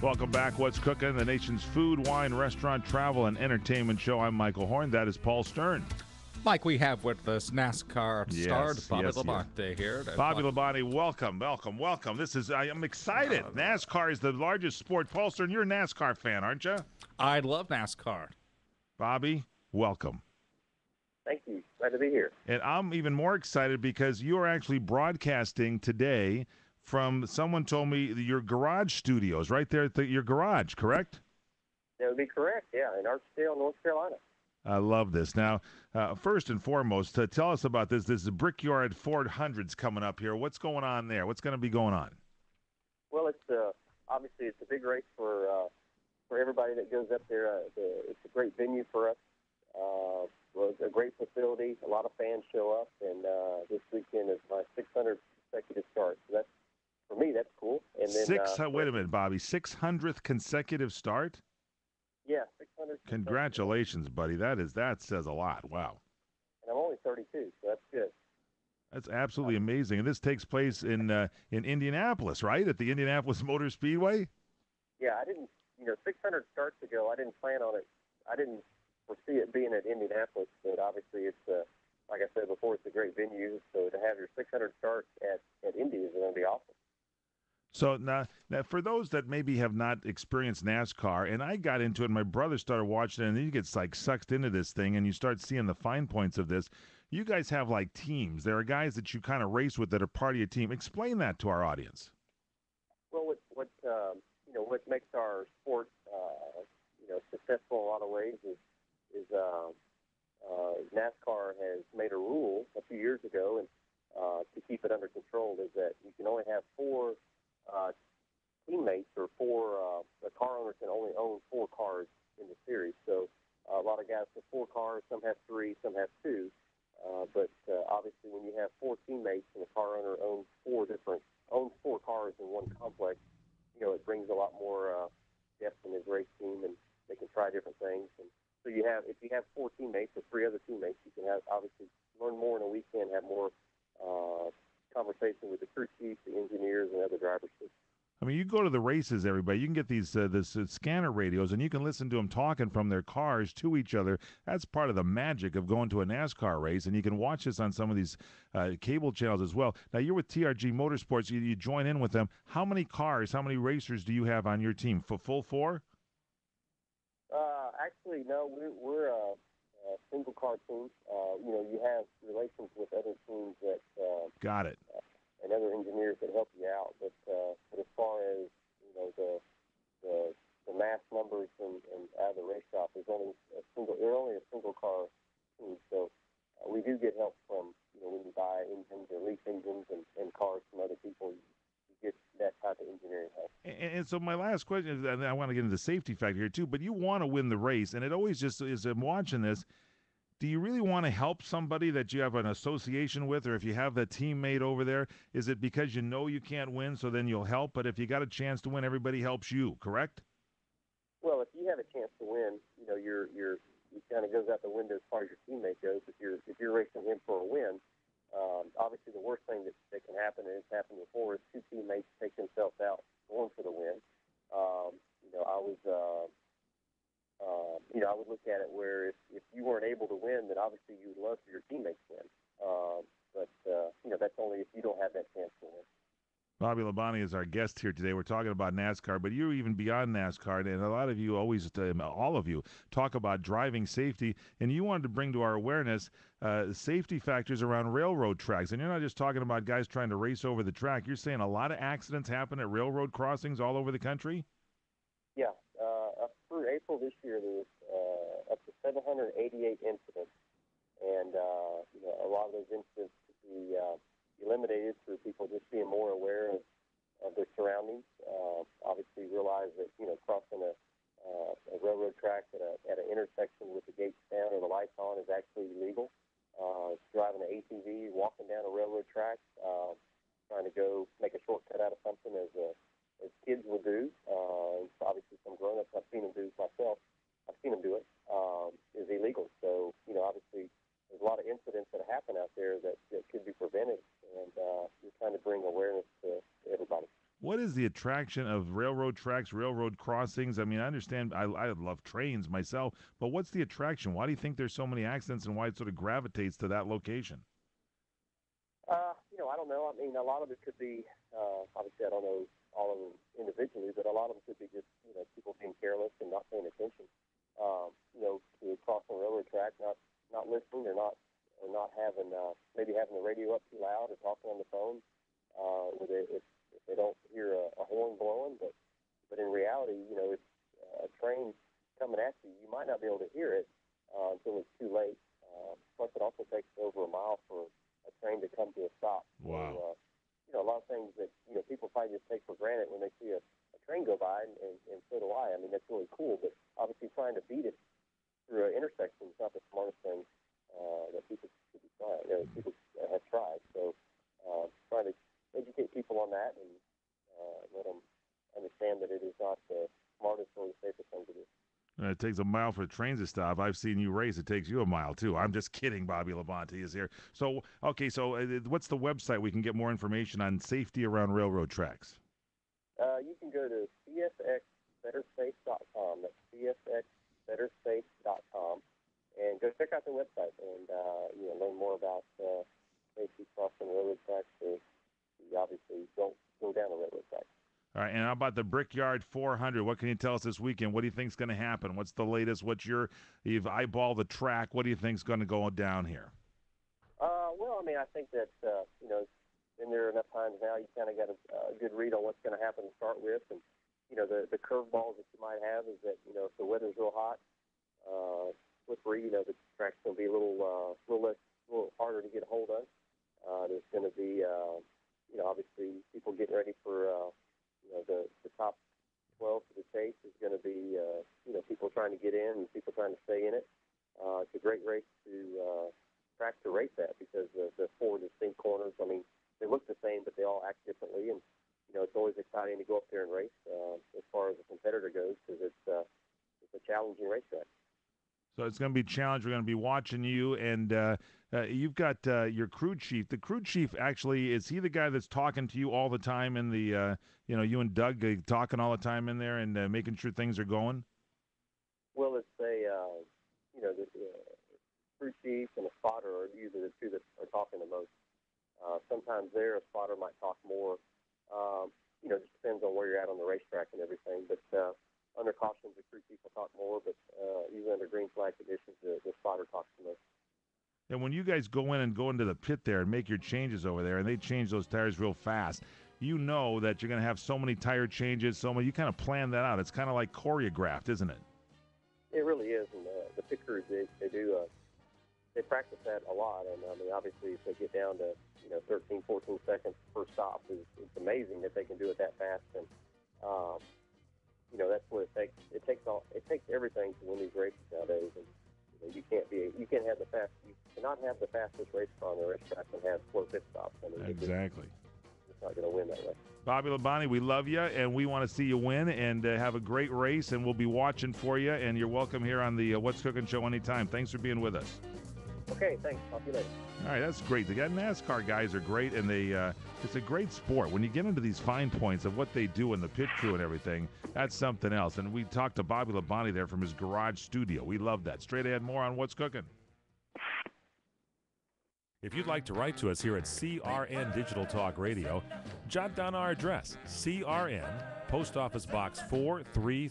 Welcome back. What's Cooking? The nation's food, wine, restaurant, travel, and entertainment show. I'm Michael Horn. That is Paul Stern. Mike, we have with us NASCAR star Bobby LaBonte yes. here. Bobby LaBonte, welcome. I'm excited. NASCAR is the largest sport. Paul Stern, you're a NASCAR fan, aren't you? I love NASCAR. Bobby, welcome. Thank you. Glad to be here. And I'm even more excited because you are actually broadcasting today from, someone told me, your garage studios right there at your garage, correct? That would be correct, yeah, in Archdale, North Carolina. I love this. Now, first and foremost, tell us about this. This is Brickyard 400s coming up here. What's going on there? What's going to be going on? Well, it's obviously it's a big race for everybody that goes up there. It's a great venue for us. It's a great facility. A lot of fans show up, and this weekend is my 600th consecutive start. So that's, for me, that's cool. And then wait a minute, Bobby. 600th consecutive start? Yeah, 600. Congratulations, buddy. That says a lot. Wow. And I'm only 32, so that's good. That's absolutely amazing. And this takes place in Indianapolis, right? At the Indianapolis Motor Speedway? Yeah, I didn't, 600 starts ago, I didn't plan on it. I didn't foresee it being at Indianapolis, but obviously it's, like I said before, it's a great venue. So to have your 600 starts at Indy is going to be awesome. So now, for those that maybe have not experienced NASCAR, and I got into it, my brother started watching it, and then you get like sucked into this thing, and you start seeing the fine points of this. You guys have like teams. There are guys that you kind of race with that are part of your team. Explain that to our audience. Well, what makes our sport successful in a lot of ways is NASCAR has made a rule a few years ago, and to keep it under control, is that you can only have four teammates, or the car owners can only own 4 cars in the series. So a lot of guys have 4 cars, some have 3, some have 2. But obviously, when you have 4 teammates and the car owner owns 4 cars in one complex, it brings a lot more depth in his race team, and they can try different things. And so if you have 4 teammates or 3 other teammates, you can obviously learn more in a weekend, have more conversation with the crew chief, the engineers, and other drivers. I mean, you go to the races, everybody. You can get these scanner radios, and you can listen to them talking from their cars to each other. That's part of the magic of going to a NASCAR race, and you can watch this on some of these cable channels as well. Now, you're with TRG Motorsports. You join in with them. How many cars, how many racers do you have on your team? Full 4? Actually, no. We're a single car team. You have relations with other teams that got it, and other engineers that help you out. But as far as the mass numbers and out of the race shop, there's only a single car team. So we do get help from when you buy engines or lease engines and cars from other people. You get that type of engineering help. And so my last question is, and I want to get into the safety factor here too, but you want to win the race, and it always just is, I'm watching this, do you really want to help somebody that you have an association with, or if you have a teammate over there, is it because you know you can't win, so then you'll help? But if you got a chance to win, everybody helps you, correct? Well, if you have a chance to win, it kind of goes out the window as far as your teammate goes. If you're racing him for a win, obviously the worst thing that can happen, and it's happened before, is 2 teammates take themselves out going for the win. I would look at it where if you weren't able to win, then obviously you would love for your teammates to win. But that's only if you don't have that chance to win. Bobby LaBonte is our guest here today. We're talking about NASCAR, but you're even beyond NASCAR, and a lot of you all of you, talk about driving safety, and you wanted to bring to our awareness safety factors around railroad tracks. And you're not just talking about guys trying to race over the track. You're saying a lot of accidents happen at railroad crossings all over the country? Yeah. Up through April this year, there was up to 788 incidents, and a lot of those incidents could be eliminated through people just being more aware of their surroundings. Obviously realize that, crossing a railroad track at an intersection with the gates down or the lights on is actually illegal. Driving an ATV, walking down a railroad track, trying to go make a shortcut out of something as kids would do. Obviously some grown-ups, I've seen them do myself. I've seen them do it, is illegal. So, obviously there's a lot of incidents that happen out there that could be prevented, and we're trying to bring awareness to everybody. What is the attraction of railroad tracks, railroad crossings? I mean, I understand I love trains myself, but what's the attraction? Why do you think there's so many accidents and why it sort of gravitates to that location? I don't know. I mean, a lot of it could be, obviously, I don't know all of them individually, but a lot of them could be just, people being careless and not paying attention. To cross a railroad track, not listening or not having, maybe having the radio up too loud or talking on the phone, if they don't hear a horn blowing. But in reality, it's a train coming at you. You might not be able to hear it until it's too late. Plus, it also takes over a mile for a train to come to a stop. Wow. So, a lot of things that, people probably just take for granted when they see a train go by, and so do I. I mean, that's really cool, but obviously trying to beat it through an intersection is not the smartest thing that people should be trying. People have tried. So, trying to educate people on that and let them understand that it is not the smartest or the safest thing to do. It takes a mile for trains to stop. I've seen you race. It takes you a mile, too. I'm just kidding. Bobby LaBonte is here. So, okay, what's the website we can get more information on safety around railroad tracks? You can go to csxbettersafe.com. That's csxbettersafe.com. And go check out the website and, learn more about safety crossing railroad tracks. So you obviously don't go down a railroad track. All right, and how about the Brickyard 400? What can you tell us this weekend? What do you think's going to happen? What's the latest? You've eyeballed the track. What do you think's going to go down here? Well, I mean, I think that, been there enough times now, you kind of got a good read on what's going to happen to start with. And, the curveballs that you might have is that, if the weather's real hot, slippery, the track's going to be a little harder to get a hold of. There's going to be, obviously people getting ready for, the top 12 to the chase is going to be, people trying to get in and people trying to stay in it. It's a great race track to race at because the four distinct corners, I mean, they look the same, but they all act differently. And, it's always exciting to go up there and race as far as a competitor goes because it's a challenging racetrack. So it's going to be a challenge. We're going to be watching you, and you've got your crew chief. The crew chief, actually, is he the guy that's talking to you all the time in the, you and Doug talking all the time in there and making sure things are going? Well, it's the crew chief and a spotter are usually the two that are talking the most. Sometimes a spotter might talk more. Just depends on where you're at on the racetrack and everything. But under cautions, the crew chief will talk more, but usually under green flag conditions, the spotter talks the most. And when you guys go into the pit there and make your changes over there, and they change those tires real fast, you know that you're going to have so many tire changes, you kind of plan that out. It's kind of like choreographed, isn't it? It really is, and the pit crews, they do, they practice that a lot, and I mean, obviously, if they get down to 13, 14 seconds per stop, it's amazing that they can do it that fast, and that's what it takes. It takes everything to win these races nowadays, and you cannot have the fastest race car on the racetrack and have slow pit stops. I mean, exactly. It's not going to win that way. Bobby LaBonte, we love you, and we want to see you win and have a great race, and we'll be watching for you, and you're welcome here on the What's Cooking Show anytime. Thanks for being with us. Okay, thanks. Talk to you later. All right, that's great. The NASCAR guys are great, and it's a great sport. When you get into these fine points of what they do in the pit crew and everything, that's something else. And we talked to Bobby LaBonte there from his garage studio. We love that. Straight ahead, more on What's Cooking. If you'd like to write to us here at CRN Digital Talk Radio, jot down our address, CRN, Post Office Box 433.